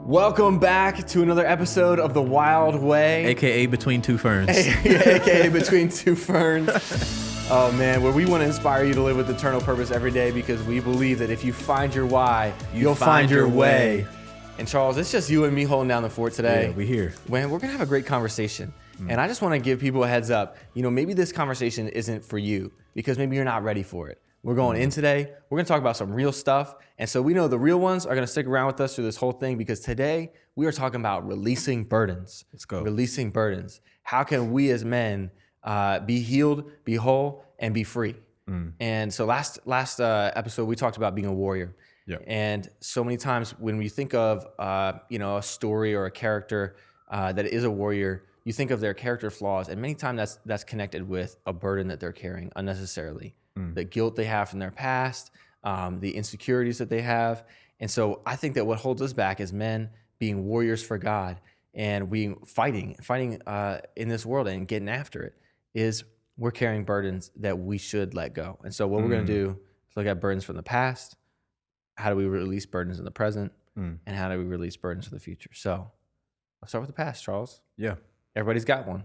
Welcome back to another episode of the Wyld Way, AKA Between Two Ferns. AKA Between Two Ferns. Oh man, where we want to inspire you to live with eternal purpose every day, because we believe that if you find your why, you'll find your way. And Charles, it's just you and me holding down the fort today. Yeah, we here. Man, we're gonna have a great conversation. And I just want to give people a heads up. Maybe this conversation isn't for you because maybe you're not ready for it. We're going in today. We're going to talk about some real stuff. And so we know the real ones are going to stick around with us through this whole thing, because today we are talking about releasing burdens. Let's go. Releasing burdens. How can we as men be healed, be whole, and be free? And so last episode, we talked about being a warrior. Yeah. And so many times when we think of a story or a character that is a warrior, you think of their character flaws, and many times that's connected with a burden that they're carrying unnecessarily. The guilt they have from their past, the insecurities that they have. And so I think that what holds us back as men being warriors for God and fighting in this world and getting after it is we're carrying burdens that we should let go. And so what we're going to do is look at burdens from the past. How do we release burdens in the present? And how do we release burdens for the future? So let's start with the past, Charles. Yeah. Everybody's got one.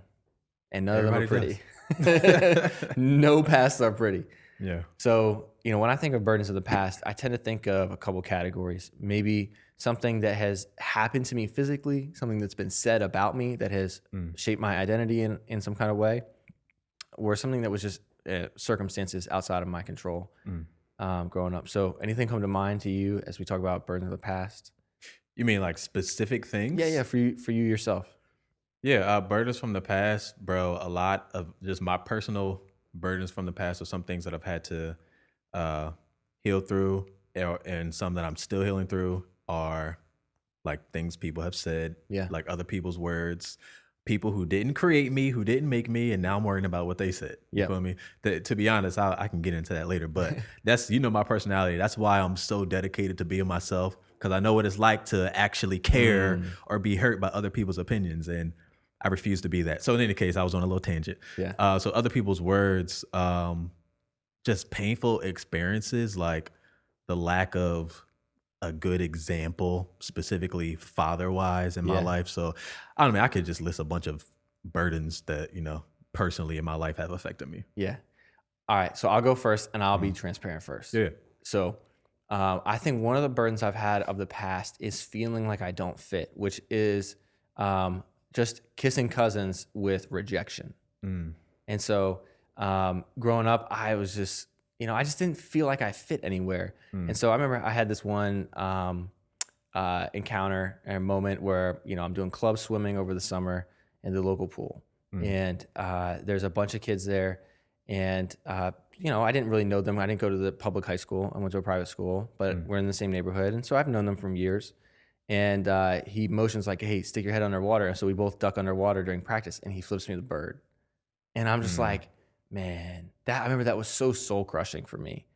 And none of them are Everybody pretty. No pasts are pretty. Yeah. So, when I think of burdens of the past, I tend to think of a couple categories. Maybe something that has happened to me physically, something that's been said about me that has shaped my identity in some kind of way, or something that was just circumstances outside of my control growing up. So anything come to mind to you as we talk about burdens of the past? You mean like specific things? Yeah, for you yourself. Yeah, burdens from the past, bro. A lot of just my personal burdens from the past are some things that I've had to heal through, and some that I'm still healing through are like things people have said, like other people's words, people who didn't create me, who didn't make me, and now I'm worrying about what they said. You feel me? To be honest, I can get into that later, but that's, my personality. That's why I'm so dedicated to being myself, because I know what it's like to actually care or be hurt by other people's opinions, and I refuse to be that. So in any case, I was on a little tangent. Yeah. So other people's words, just painful experiences, like the lack of a good example, specifically father-wise in my life. So I could just list a bunch of burdens that, personally in my life have affected me. Yeah. All right. So I'll go first, and I'll be transparent first. Yeah. So I think one of the burdens I've had of the past is feeling like I don't fit, which is just kissing cousins with rejection. And so growing up, I was just, I just didn't feel like I fit anywhere. And so I remember I had this one encounter and moment where, I'm doing club swimming over the summer in the local pool. And there's a bunch of kids there. And, I didn't really know them. I didn't go to the public high school. I went to a private school, but we're in the same neighborhood. And so I've known them from years. And he motions like, hey, stick your head underwater. And so we both duck underwater during practice, and he flips me the bird. And I'm just like, man, I remember that was so soul crushing for me.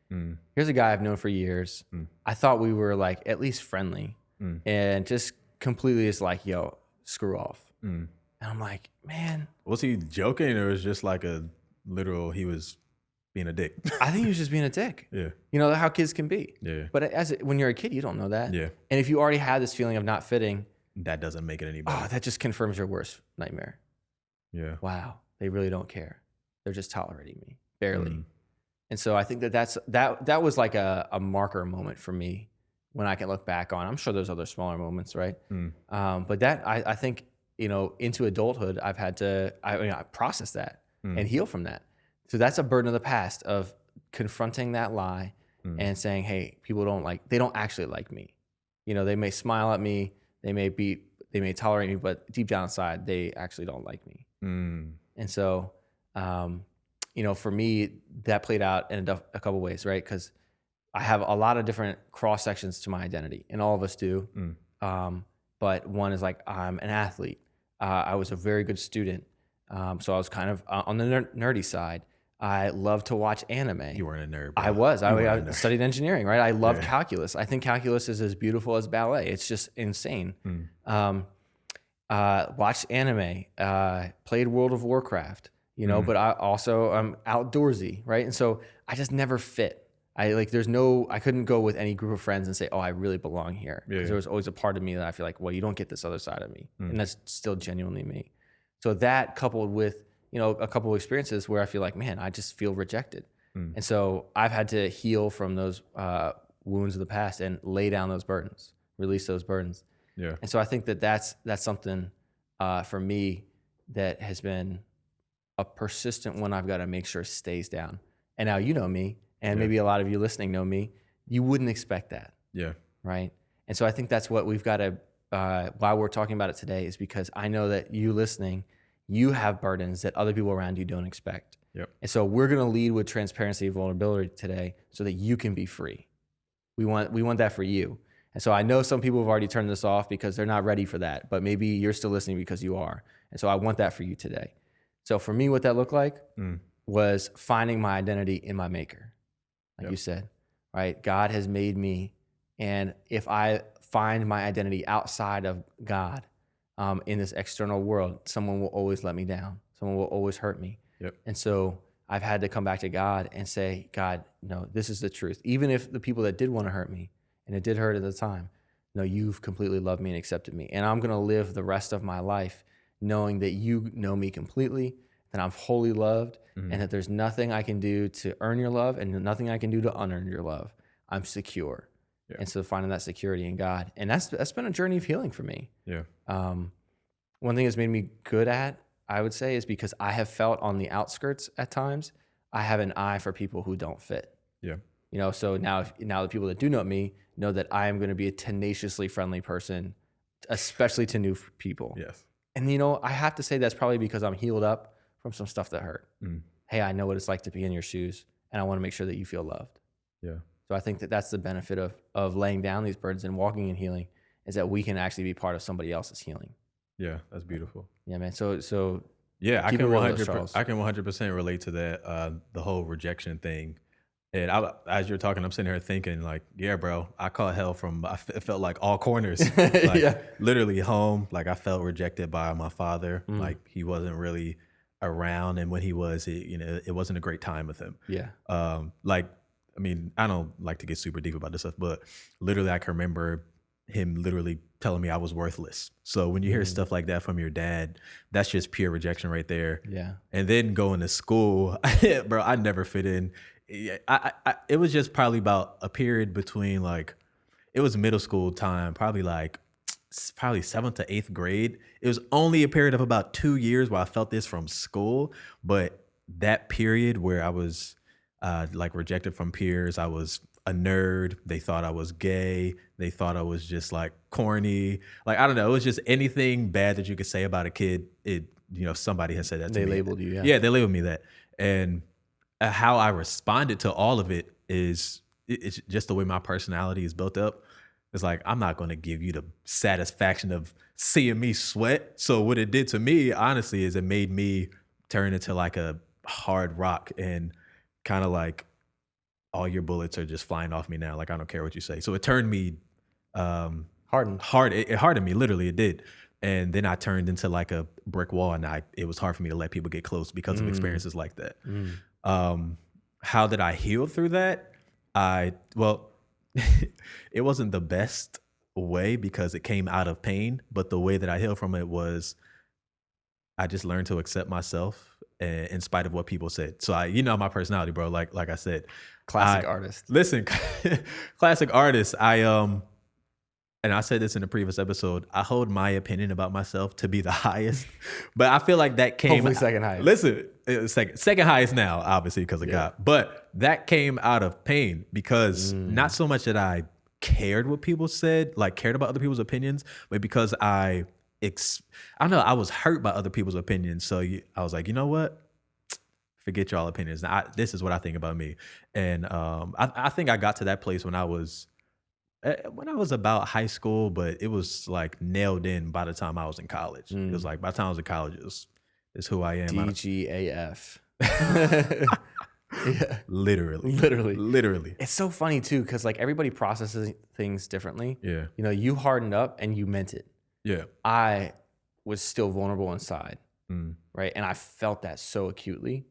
Here's a guy I've known for years. I thought we were like at least friendly, and just completely is like, yo, screw off. And I'm like, man. Was he joking, or was it just like a literal, he was being a dick? I think he was just being a dick. Yeah. How kids can be. Yeah. But when you're a kid, you don't know that. Yeah. And if you already had this feeling of not fitting, that doesn't make it any better. That just confirms your worst nightmare. Yeah. Wow. They really don't care. They're just tolerating me, barely. And so I think that was like a marker moment for me when I can look back on. I'm sure there's other smaller moments, right? But that, I think, into adulthood, I've had to I process that and heal from that. So that's a burden of the past, of confronting that lie and saying, hey, people they don't actually like me. They may smile at me, they may tolerate me, but deep down inside, they actually don't like me. And so, for me, that played out in a couple ways, right? Because I have a lot of different cross sections to my identity, and all of us do. But one is like, I'm an athlete. I was a very good student. So I was kind of on the nerdy side. I love to watch anime. You weren't a nerd, bro. I was. I studied engenering, right? I love calculus. I think calculus is as beautiful as ballet. It's just insane. Watched anime, played World of Warcraft, but I also am outdoorsy, right? And so I just never fit. I couldn't go with any group of friends and say, oh, I really belong here. Because there was always a part of me that I feel like, well, you don't get this other side of me. And that's still genuinely me. So that coupled with, a couple of experiences where I feel like, man, I just feel rejected. And so I've had to heal from those wounds of the past and lay down those burdens, release those burdens. Yeah. And so I think that that's something for me that has been a persistent one I've got to make sure stays down. And now you know me, and maybe a lot of you listening know me. You wouldn't expect that. Yeah. Right. And so I think that's what we've got to, why we're talking about it today, is because I know that you listening, you have burdens that other people around you don't expect. Yep. And so we're going to lead with transparency and vulnerability today so that you can be free. We want that for you. And so I know some people have already turned this off because they're not ready for that, but maybe you're still listening because you are. And so I want that for you today. So for me, what that looked like was finding my identity in my maker. Like you said, right? God has made me. And if I find my identity outside of God, in this external world, someone will always let me down. Someone will always hurt me. Yep. And so I've had to come back to God and say, God, no, this is the truth. Even if the people that did want to hurt me, and it did hurt at the time, no, you've completely loved me and accepted me. And I'm going to live the rest of my life knowing that you know me completely, that I'm wholly loved, and that there's nothing I can do to earn your love and nothing I can do to unearn your love. I'm secure. Yeah. And so finding that security in God. And that's been a journey of healing for me. Yeah. One thing that's made me good at, I would say, is because I have felt on the outskirts at times, I have an eye for people who don't fit. Yeah. So now the people that do know me know that I am going to be a tenaciously friendly person, especially to new people. Yes. And, I have to say that's probably because I'm healed up from some stuff that hurt. Hey, I know what it's like to be in your shoes, and I want to make sure that you feel loved. Yeah. So I think that that's the benefit of laying down these burdens and walking in healing, is that we can actually be part of somebody else's healing. Yeah, that's beautiful. Yeah, man. So yeah, I can 100% relate to that. The whole rejection thing. And as you're talking, I'm sitting here thinking like, yeah, bro, I caught hell from, it felt like all corners, like literally home. Like I felt rejected by my father. Like he wasn't really around. And when he was, it wasn't a great time with him. Yeah. I mean, I don't like to get super deep about this stuff, but literally I can remember him literally telling me I was worthless. So when you hear stuff like that from your dad, that's just pure rejection right there. Yeah. And then going to school, bro, I never fit in. It was just probably about a period between it was middle school time, probably 7th to 8th grade. It was only a period of about 2 years where I felt this from school. But that period where I was rejected from peers, I was a nerd. They thought I was gay. They thought I was just corny. I don't know. It was just anything bad that you could say about a kid. Somebody had said that to me. They labeled you. Yeah, they labeled me that. And how I responded to all of it is it's just the way my personality is built up. It's I'm not going to give you the satisfaction of seeing me sweat. So what it did to me, honestly, is it made me turn into a hard rock and kind of all your bullets are just flying off me now. I don't care what you say. So it turned me hardened. It hardened me, literally. It did. And then I turned into a brick wall, and it was hard for me to let people get close because of experiences like that. How did I heal through that? It wasn't the best way because it came out of pain, but the way that I healed from it was I just learned to accept myself in spite of what people said. So my personality, bro, like I said, classic artist. Listen, classic artist. And I said this in a previous episode, I hold my opinion about myself to be the highest, but I feel like that came hopefully second highest. Listen, second highest now, obviously because of God, but that came out of pain because not so much that I cared what people said, cared about other people's opinions, but because I don't know, I was hurt by other people's opinions. So I was like, you know what? Forget y'all opinions. Now, this is what I think about me. And I think I got to that place when I was about high school, but it was nailed in by the time I was in college. It was by the time I was in college, it's who I am. DGAF. Yeah. Literally. It's so funny too, because everybody processes things differently. Yeah. You hardened up and you meant it. Yeah. I was still vulnerable inside, right? And I felt that so acutely,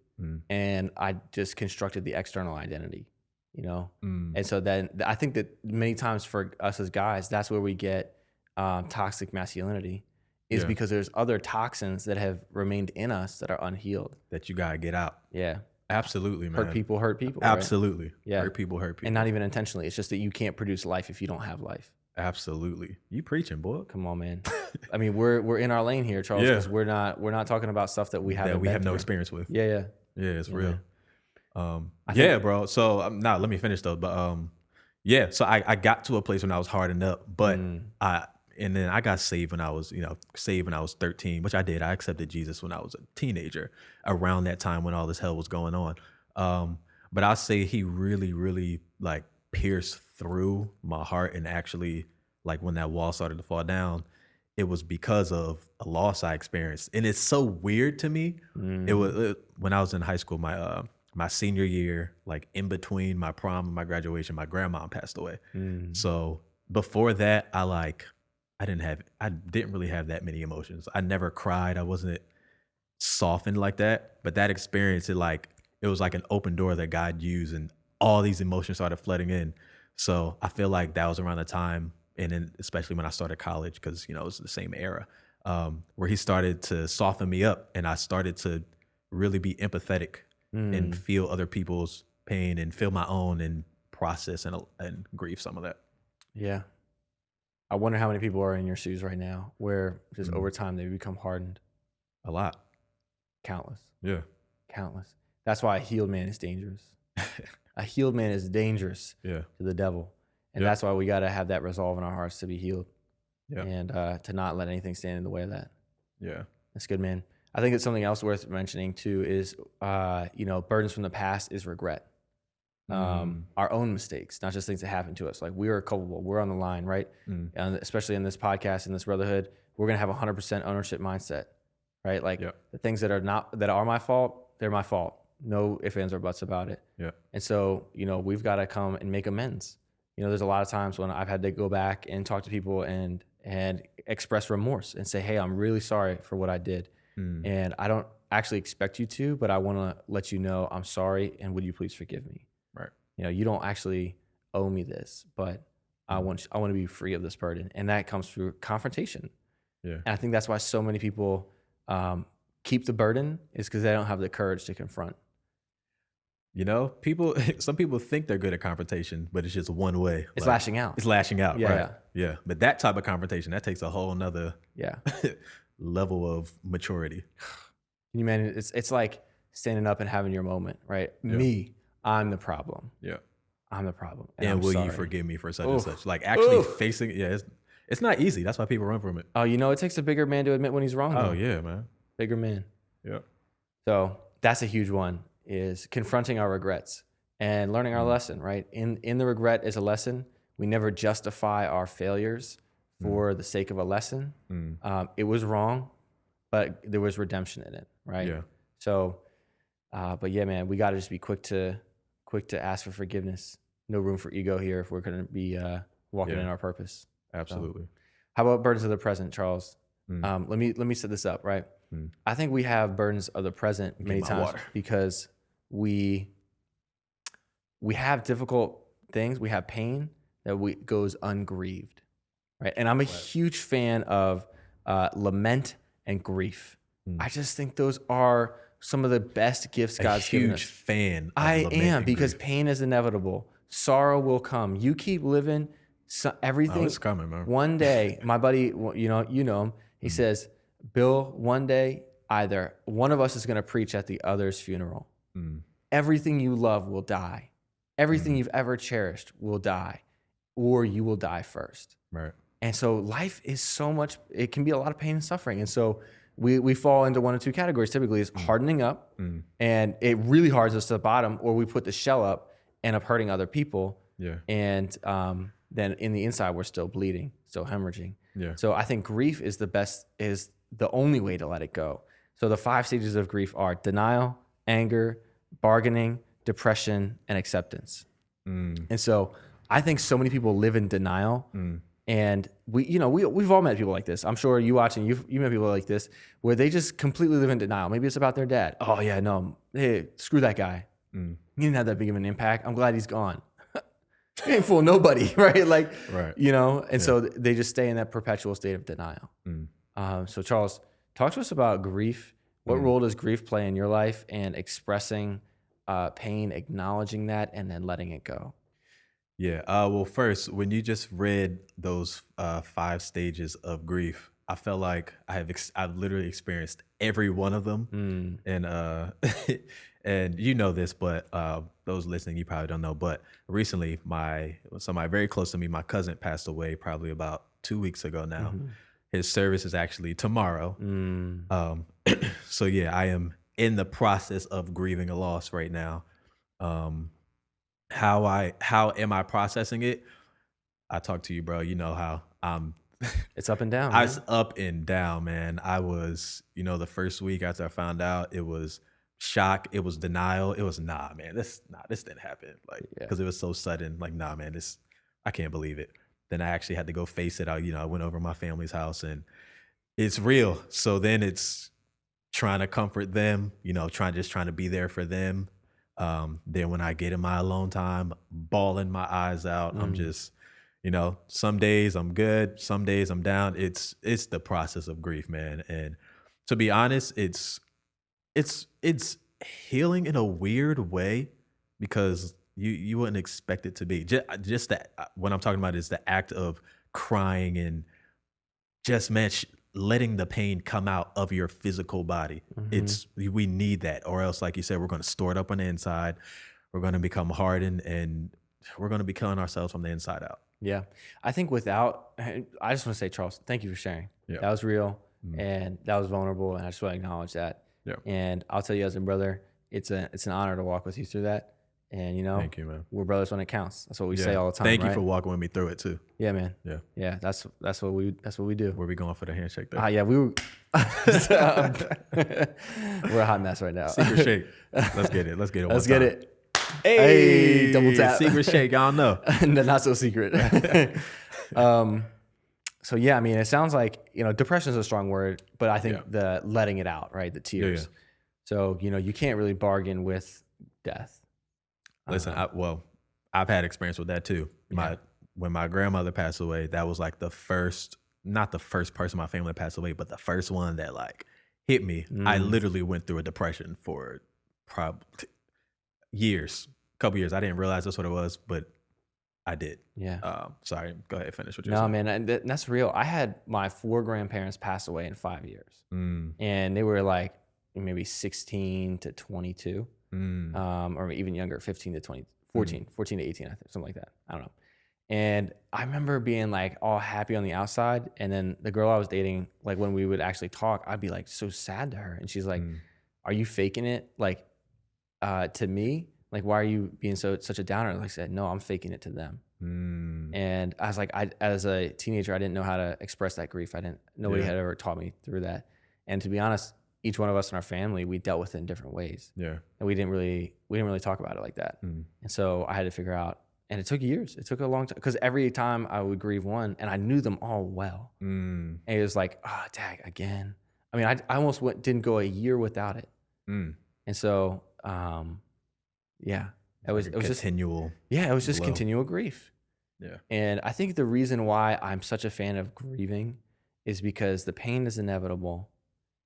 and I just constructed the external identity. you know? And so then I think that many times for us as guys, that's where we get toxic masculinity is because there's other toxins that have remained in us that are unhealed. That you got to get out. Yeah. Absolutely, man. Hurt people, right? Absolutely. Yeah. Hurt people. And not even intentionally. It's just that you can't produce life if you don't have life. Absolutely. You preaching, boy. Come on, man. I mean, we're in our lane here, Charles, because we're not talking about stuff that we haven't have no experience with. Yeah. Yeah, it's real. Bro. So now let me finish though. But so I got to a place when I was hardened up, but and then I got saved when I was 13, which I did. I accepted Jesus when I was a teenager, around that time when all this hell was going on. But I say he really, really like pierced through my heart, and actually, like when that wall started to fall down, it was because of a loss I experienced. And it's so weird to me. It was when I was in high school, my senior year, like in between my prom and my graduation, my grandma passed away. So before that, I didn't really have that many emotions. I never cried. I wasn't softened like that. But that experience, it was like an open door that God used, and all these emotions started flooding in. So I feel like that was around the time, and then especially when I started college, because it was the same era, where he started to soften me up, and I started to really be empathetic and feel other people's pain and feel my own and process and grieve some of that. Yeah. I wonder how many people are in your shoes right now where just over time they become hardened. A lot. Countless. Yeah. Countless. That's why a healed man is dangerous. A healed man is dangerous to the devil. And that's why we got to have that resolve in our hearts to be healed. Yeah. And to not let anything stand in the way of that. Yeah. That's good, man. I think it's something else worth mentioning too is, burdens from the past is regret. Our own mistakes, not just things that happen to us. Like, we are culpable. We're on the line, right? And especially in this podcast, in this brotherhood, we're going to have 100% ownership mindset, right? Like the things that are my fault, they're my fault. No ifs, ands, or buts about it. Yeah. And so, we've got to come and make amends. There's a lot of times when I've had to go back and talk to people and express remorse and say, hey, I'm really sorry for what I did. And I don't actually expect you to, but I want to let you know I'm sorry, and would you please forgive me? Right. You don't actually owe me this, but I want to be free of this burden. And that comes through confrontation. Yeah. And I think that's why so many people keep the burden, is because they don't have the courage to confront. Some people think they're good at confrontation, but it's just one way. It's lashing out. It's lashing out, right? Yeah. But that type of confrontation, that takes a whole nother level of maturity. It's like standing up and having your moment, right? Yeah. I'm the problem. Yeah. I'm the problem. And will you forgive me for such and such? Like, actually facing it, it's not easy. That's why people run from it. Oh, it takes a bigger man to admit when he's wrong. Oh, yeah, man. Bigger man. Yeah. So that's a huge one, is confronting our regrets and learning our lesson, right? In the regret is a lesson. We never justify our failures for the sake of a lesson. It was wrong, but there was redemption in it, right? Yeah. So, but yeah, man, we got to just be quick to ask for forgiveness. No room for ego here if we're going to be walking in our purpose. Absolutely. So, how about burdens of the present, Charles? Let me set this up, right? I think we have burdens of the present many times because we have difficult things. We have pain that goes ungrieved, right? And I'm a huge fan of lament and grief. I just think those are some of the best gifts God's given us. A huge fan of I lament am, and because grief. Pain is inevitable. Sorrow will come. You keep living, everything. Oh, it's coming, man. One day, my buddy, you know him, he says, Bill, one day, either one of us is going to preach at the other's funeral. Everything you love will die. Everything you've ever cherished will die, or you will die first. Right. And so life is so much, it can be a lot of pain and suffering. And so we fall into one of two categories typically, is hardening up, and it really hardens us to the bottom, or we put the shell up, end up hurting other people. Yeah. And then in the inside, we're still bleeding, still hemorrhaging. Yeah. So I think grief is the only way to let it go. So the 5 stages of grief are denial, anger, bargaining, depression, and acceptance. And so I think so many people live in denial. And we've all met people like this. I'm sure you watching, you met people like this, where they just completely live in denial. Maybe it's about their dad. Oh yeah, no, hey, screw that guy. he didn't have that big of an impact. I'm glad he's gone. He ain't fool nobody, right? Like, Right. you know, and so they just stay in that perpetual state of denial. So Charles, talk to us about grief. What role does grief play in your life, and expressing pain, acknowledging that, and then letting it go? Yeah. Well, first, when you just read those 5 stages of grief, I felt like I've literally experienced every one of them, and and you know this, but those listening, you probably don't know. But recently, somebody very close to me, my cousin, passed away probably about 2 weeks ago now. His service is actually tomorrow. So yeah, I am in the process of grieving a loss right now. How am I processing it? I talk to you, bro. You know how I'm. It's up and down. I was up and down, man. I was, the first week after I found out, it was shock, it was denial, it was nah, man, this didn't happen, like, because it was so sudden. Like, nah, man, I can't believe it. Then I actually had to go face it. I went over to my family's house, and it's real. So then it's trying to comfort them, trying to be there for them. Then when I get in my alone time, bawling my eyes out, I'm just, some days I'm good, some days I'm down. It's the process of grief, man. And to be honest, it's healing in a weird way, because you wouldn't expect it to be. Just that, what I'm talking about is the act of crying and just, man, letting the pain come out of your physical body. We need that, or else, like you said, we're going to store it up on the inside. We're going to become hardened, and we're going to be killing ourselves from the inside out. Yeah. I think I just want to say, Charles, thank you for sharing. Yeah. That was real, and that was vulnerable, and I just want to acknowledge that. Yeah. And I'll tell you, as a brother, it's an honor to walk with you through that. And thank you, man. We're brothers when it counts. That's what we say all the time. Thank you right? for walking with me through it too. Yeah, man. Yeah. Yeah. That's what we do. Were we going for the handshake there? Yeah, we were. We're a hot mess right now. Secret shake. Let's get it. Let's get it. Let's get it. Hey, double tap. Secret shake. I don't know. Not so secret. So yeah, I mean, it sounds like, depression is a strong word, but I think the letting it out, right? The tears. Yeah. So, you can't really bargain with death. Listen, I've had experience with that too. When my grandmother passed away, that was like not the first person in my family that passed away, but the first one that like hit me. I literally went through a depression for probably a couple years. I didn't realize that's what it was, but I did. Yeah. Sorry, go ahead, finish what you're No, saying. man, and that's real. I had my 4 grandparents pass away in 5 years, and they were like maybe 16 to 22, or even younger, 15 to 20, 14 to 18, I think, something like that. I don't know. And I remember being like all happy on the outside, and then the girl I was dating, like when we would actually talk, I'd be like so sad to her, and she's like, "Are you faking it? Like, to me? Like, why are you being such a downer?" Like I said, "No, I'm faking it to them." And I was like, as a teenager, I didn't know how to express that grief. Nobody had ever taught me through that. And to be honest, each one of us in our family, we dealt with it in different ways. Yeah. And we didn't really talk about it like that. And so I had to figure out, and it took years. It took a long time, because every time I would grieve one, and I knew them all well. And it was like, oh, dag, again. I mean, I almost didn't go a year without it. And so, yeah. It was continual. It was just continual grief. Yeah. And I think the reason why I'm such a fan of grieving is because the pain is inevitable,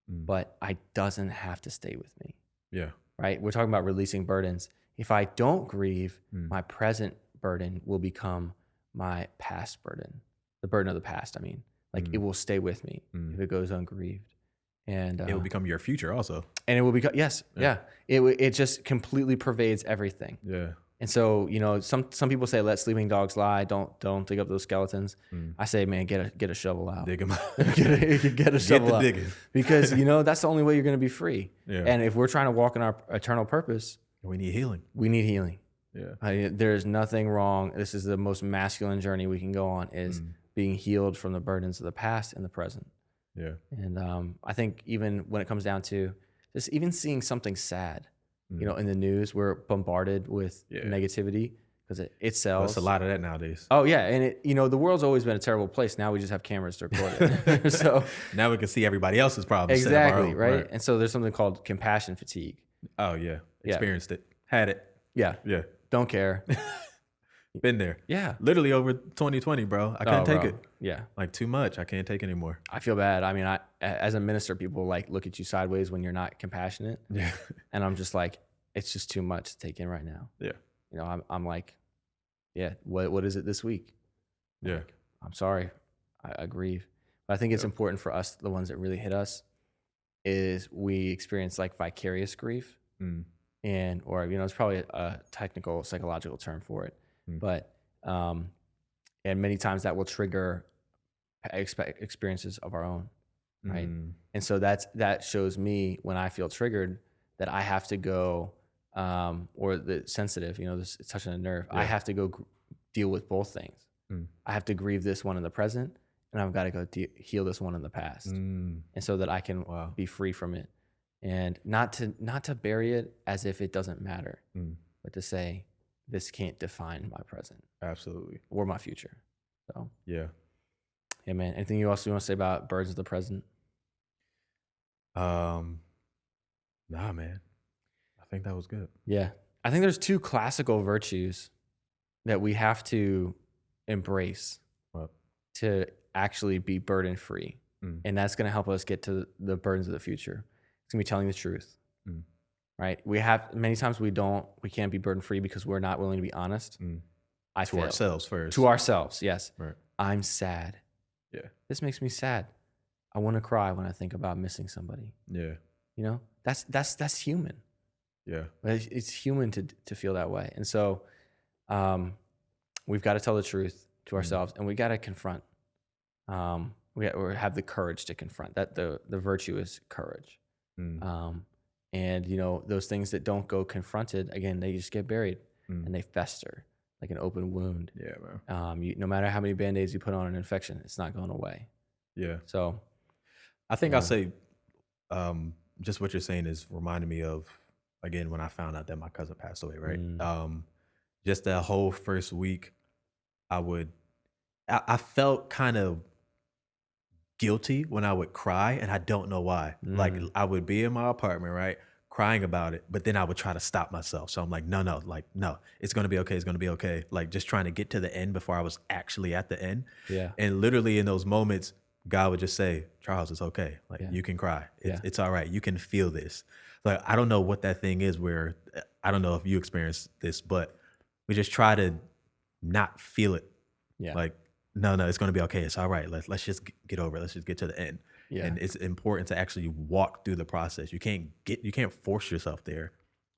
but it doesn't have to stay with me. Yeah. Right? We're talking about releasing burdens. If I don't grieve, my present burden will become my past burden. The burden of the past, I mean. Like, it will stay with me if it goes ungrieved. And it will become your future also. And it will become, it just completely pervades everything. Yeah. And so, some people say, let sleeping dogs lie. Don't dig up those skeletons. I say, man, get a shovel out. Dig them out. get a shovel out. Digging. Because, that's the only way you're going to be free. Yeah. And if we're trying to walk in our eternal purpose, we need healing. Yeah. There's nothing wrong. This is the most masculine journey we can go on, is being healed from the burdens of the past and the present. Yeah. And I think even when it comes down to just even seeing something sad, in the news, we're bombarded with negativity because it sells. There's a lot of that nowadays. Oh yeah, and the world's always been a terrible place. Now we just have cameras to record it. So now we can see everybody else's problems. Exactly, right? And so there's something called compassion fatigue. Oh yeah, experienced it, had it. Yeah. Yeah. Don't care. Been there. Yeah. Literally over 2020, bro. I couldn't take bro. it. Yeah. Like too much. I can't take anymore. I feel bad. I mean, as a minister, people like look at you sideways when you're not compassionate. Yeah. And I'm just like, it's just too much to take in right now. Yeah. You know, I'm like, yeah, what is it this week? Yeah. Like, I'm sorry. I grieve. But I think it's important for us, the ones that really hit us, is we experience like vicarious grief. Mm. And, or, you know, it's probably a technical psychological term for it. But, and many times that will trigger experiences of our own. Right. And so that shows me when I feel triggered that I have to go, or the sensitive, you know, it's touching a nerve. I have to go deal with both things. I have to grieve this one in the present, and I've got to go heal this one in the past, and so that I can be free from it, and not to bury it as if it doesn't matter, but to say this can't define my present, Absolutely, or my future. So yeah, man. Anything else you want to say about birds of the present? Nah, man. I think that was good. Yeah, I think there's two classical virtues that we have to embrace to actually be burden free. And that's going to help us get to the burdens of the future. It's going to be telling the truth, right? We have many times we can't be burden free because we're not willing to be honest. To ourselves first. To ourselves, yes. Right. I'm sad. Yeah. This makes me sad. I want to cry when I think about missing somebody. Yeah. You know, that's human. Yeah. It's human to feel that way. And so, we've got to tell the truth to ourselves, and we got to confront. We have the courage to confront. That the virtue is courage. And you know, those things that don't go confronted, again, they just get buried and they fester like an open wound. Yeah, bro. No matter how many Band-Aids you put on an infection, it's not going away. Yeah. So I think I'll say, just what you're saying is reminding me of, again, when I found out that my cousin passed away, right? Just that whole first week, I felt kind of guilty when I would cry, and I don't know why. Like, I would be in my apartment, right, crying about it, but then I would try to stop myself. So I'm like, no, it's going to be okay. It's going to be okay. Like, just trying to get to the end before I was actually at the end. Yeah. And literally in those moments, God would just say, Charles, it's okay. Like, you can cry. It's all right. You can feel this. Like, I don't know what that thing is where, I don't know if you experienced this, but we just try to not feel it. Yeah. Like, no, it's going to be okay. It's all right. Let's just get over it. Let's just get to the end. Yeah. And it's important to actually walk through the process. You can't force yourself there.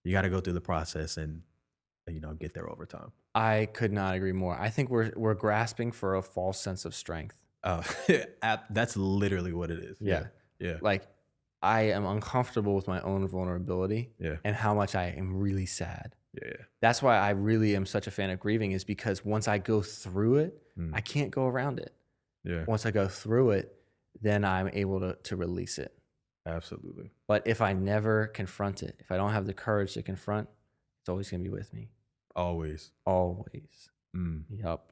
You got to go through the process and, you know, get there over time. I could not agree more. I think we're grasping for a false sense of strength. That's literally what it is. Yeah. Like, I am uncomfortable with my own vulnerability and how much I am really sad. Yeah. That's why I really am such a fan of grieving, is because once I go through it, I can't go around it. Yeah. Once I go through it, then I'm able to release it. Absolutely. But if I never confront it, if I don't have the courage to confront, it's always going to be with me. Always. Yep.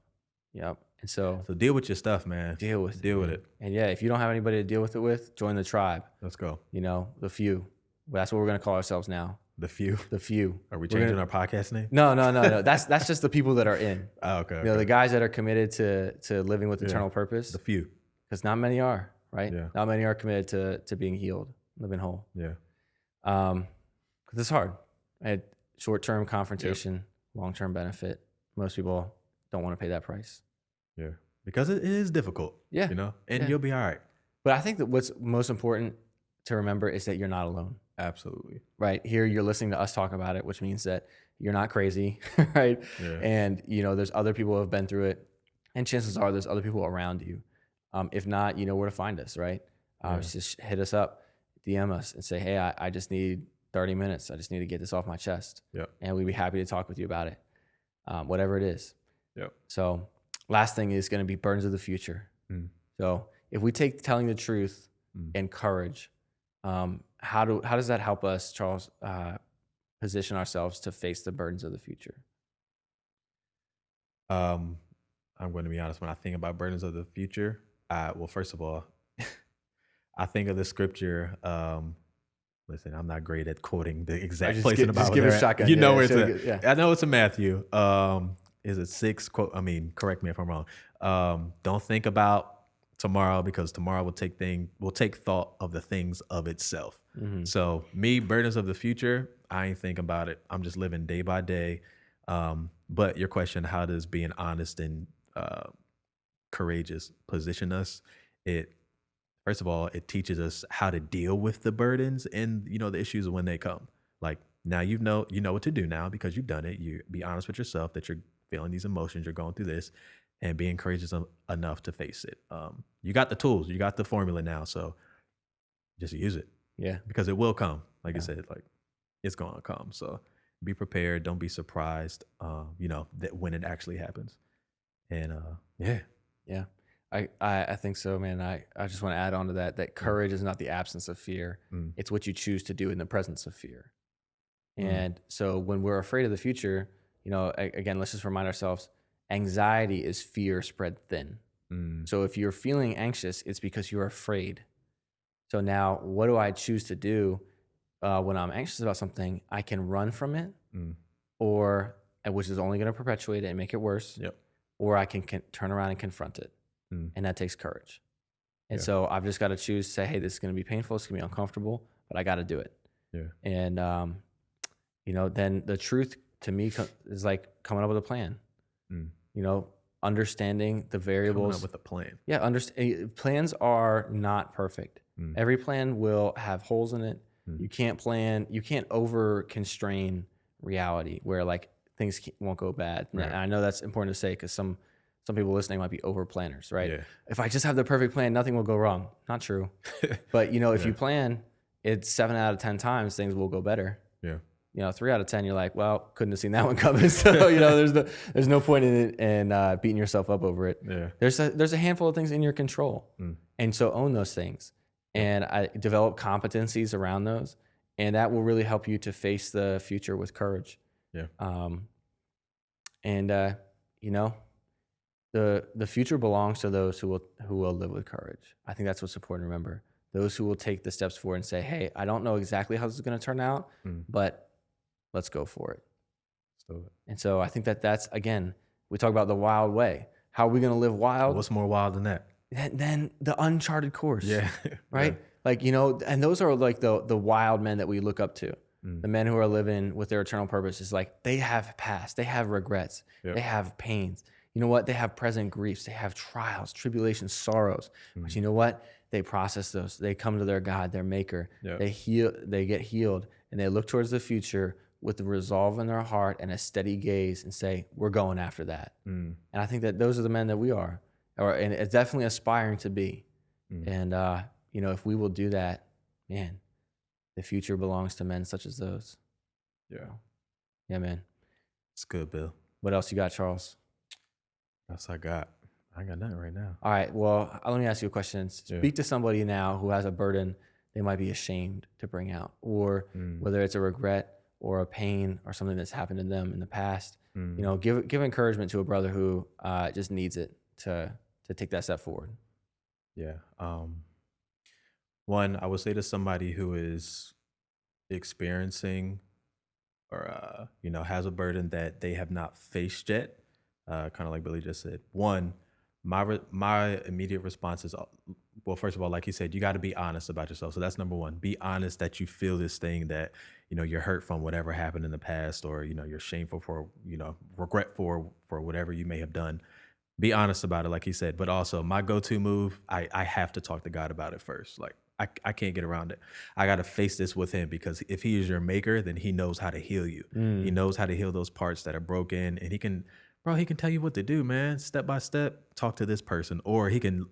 And so deal with your stuff, man. Deal with it. And yeah, if you don't have anybody to deal with it with, join the tribe. Let's go. You know, the few. That's what we're going to call ourselves now. The few. The few. Are we changing our podcast name? No. That's just the people that are in. Oh, okay. You know, the guys that are committed to living with eternal purpose. The few. Because not many are, right? Yeah. Not many are committed to being healed, living whole. Yeah. Because it's hard. Short-term confrontation, long-term benefit. Most people don't want to pay that price. Yeah. Because it is difficult. Yeah. You know, and you'll be all right. But I think that what's most important to remember is that you're not alone. Absolutely. Right. Here you're listening to us talk about it, which means that you're not crazy, right? Yeah. And, you know, there's other people who have been through it, and chances are there's other people around you. If not, you know where to find us, right? Just hit us up, DM us, and say, hey, I just need 30 minutes. I just need to get this off my chest. Yep. And we'd be happy to talk with you about it, whatever it is. Yep. So last thing is going to be burdens of the future. So if we take telling the truth and courage, how does that help us, Charles, position ourselves to face the burdens of the future? I'm going to be honest. When I think about burdens of the future, well, first of all, I think of the scripture Listen, I'm not great at quoting the exact just place in the Bible. just give a shotgun. You know Yeah, where it's show at. it, yeah. I know it's in Matthew. Is it 6? Quote. I mean, correct me if I'm wrong. Don't think about tomorrow, because tomorrow will take thought of the things of itself. So me, burdens of the future, I ain't thinking about it. I'm just living day by day. But your question, how does being honest and courageous position us? It First of all, it teaches us how to deal with the burdens and the issues when they come. Like, now you know what to do now because you've done it. You be honest with yourself that you're feeling these emotions, you're going through this, and being courageous enough to face it. You got the tools, you got the formula now, so just use it Yeah. because it will come. Like you said, like it's gonna come. So be prepared. Don't be surprised. That when it actually happens. And yeah. Yeah. I think so, man. I just want to add on to that courage is not the absence of fear. It's what you choose to do in the presence of fear. And so when we're afraid of the future, again, let's just remind ourselves, anxiety is fear spread thin. So if you're feeling anxious, it's because you're afraid. So now what do I choose to do when I'm anxious about something? I can run from it, which is only going to perpetuate it and make it worse. Yep. Or I can turn around and confront it. And that takes courage. And so I've just got to choose to say, hey, this is going to be painful. It's going to be uncomfortable, but I got to do it. Yeah. And, then the truth to me is like coming up with a plan, understanding the variables. Coming up with a plan. Yeah. Plans are not perfect. Every plan will have holes in it. You can't over constrain reality where like things won't go bad. Right. And I know that's important to say because some people listening might be over planners, right? Yeah. If I just have the perfect plan, nothing will go wrong. Not true. But if you plan, it's 7 out of 10 times things will go better. Yeah. 3 out of 10, you're like, well, couldn't have seen that one coming. So, there's no point in it and beating yourself up over it. Yeah. There's a handful of things in your control. And so own those things and I develop competencies around those. And that will really help you to face the future with courage. Yeah. The future belongs to those who will live with courage. I think that's what's important to remember. Those who will take the steps forward and say, hey, I don't know exactly how this is going to turn out, but let's go for it. And so I think that's, again, we talk about the wild way. How are we going to live wild? What's more wild than that? Than the uncharted course. Yeah. Right? Yeah. Like, and those are like the wild men that we look up to. The men who are living with their eternal purpose is like, they have past, they have regrets, they have pains. You know what? They have present griefs. They have trials, tribulations, sorrows. But you know what? They process those. They come to their God, their maker. Yep. They get healed, and they look towards the future with the resolve in their heart and a steady gaze and say, we're going after that. And I think that those are the men that we are, and it's definitely aspiring to be. And, if we will do that, man, the future belongs to men such as those. Yeah. Yeah, man. It's good, Bill. What else you got, Charles? That's I got. I ain't got nothing right now. All right. Well, let me ask you a question. Speak to somebody now who has a burden they might be ashamed to bring out, or whether it's a regret or a pain or something that's happened to them in the past. Give encouragement to a brother who just needs it to take that step forward. Yeah. One, I would say to somebody who is experiencing or has a burden that they have not faced yet, kind of like Billy just said. One, my immediate response is, well, first of all, like you said, you got to be honest about yourself. So that's number one. Be honest that you feel this thing, that you're hurt from whatever happened in the past, or you're shameful for, regret for whatever you may have done. Be honest about it, like he said. But also, my go-to move, I have to talk to God about it first. Like, I can't get around it. I got to face this with him, because if he is your maker, then he knows how to heal you. He knows how to heal those parts that are broken, and he can tell you what to do, man. Step by step, talk to this person, or he can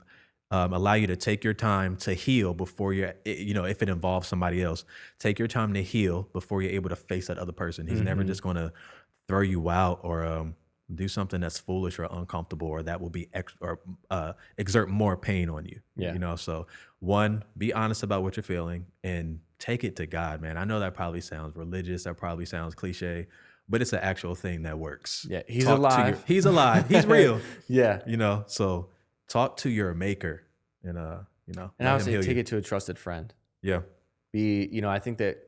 allow you to take your time to heal before if it involves somebody else, take your time to heal before you're able to face that other person. He's never just going to throw you out or do something that's foolish or uncomfortable, or that will be exert more pain on you. Yeah. So one, be honest about what you're feeling and take it to God, man. I know that probably sounds religious. That probably sounds cliche, but it's an actual thing that works. Yeah. He's alive. He's alive. He's real. Yeah. So talk to your maker and, and I would say take it to a trusted friend. Yeah. I think that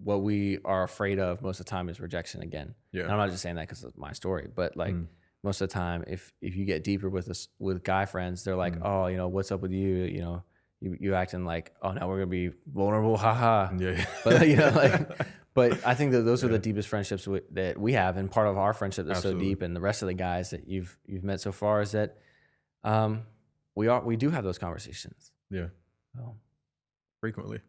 what we are afraid of most of the time is rejection again. Yeah. And I'm not just saying that because of my story, but like most of the time, if you get deeper with us, with guy friends, they're like, oh, what's up with you? You acting like, oh, now we're going to be vulnerable. Haha. Yeah. But but I think that those are the deepest friendships that we have. And part of our friendship that's so deep, and the rest of the guys that you've met so far, is that we do have those conversations. Yeah. Oh. Frequently.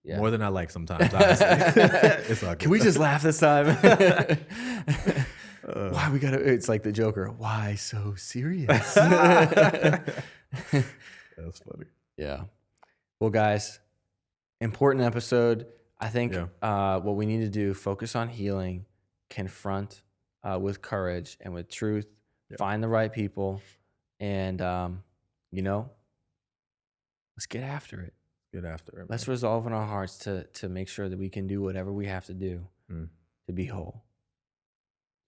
Yeah. More than I like sometimes, honestly. It's all good. Can we just laugh this time? Why we gotta, it's like the Joker. Why so serious? That's funny. Yeah. Well, guys, important episode. I think what we need to do, focus on healing, confront with courage and with truth, find the right people, and, let's get after it. Let's resolve in our hearts to make sure that we can do whatever we have to do to be whole.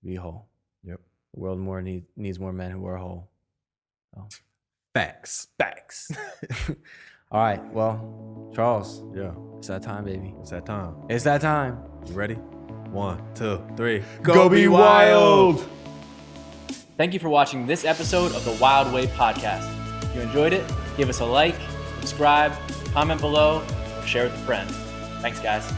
Yep. The world needs more men who are whole. So. Facts. All right. Well, Charles. Yeah. It's that time, baby. It's that time. You ready? 1, 2, 3. Go be wild. Thank you for watching this episode of the Wyld Way podcast. If you enjoyed it, give us a like, subscribe, comment below, or share with a friend. Thanks, guys.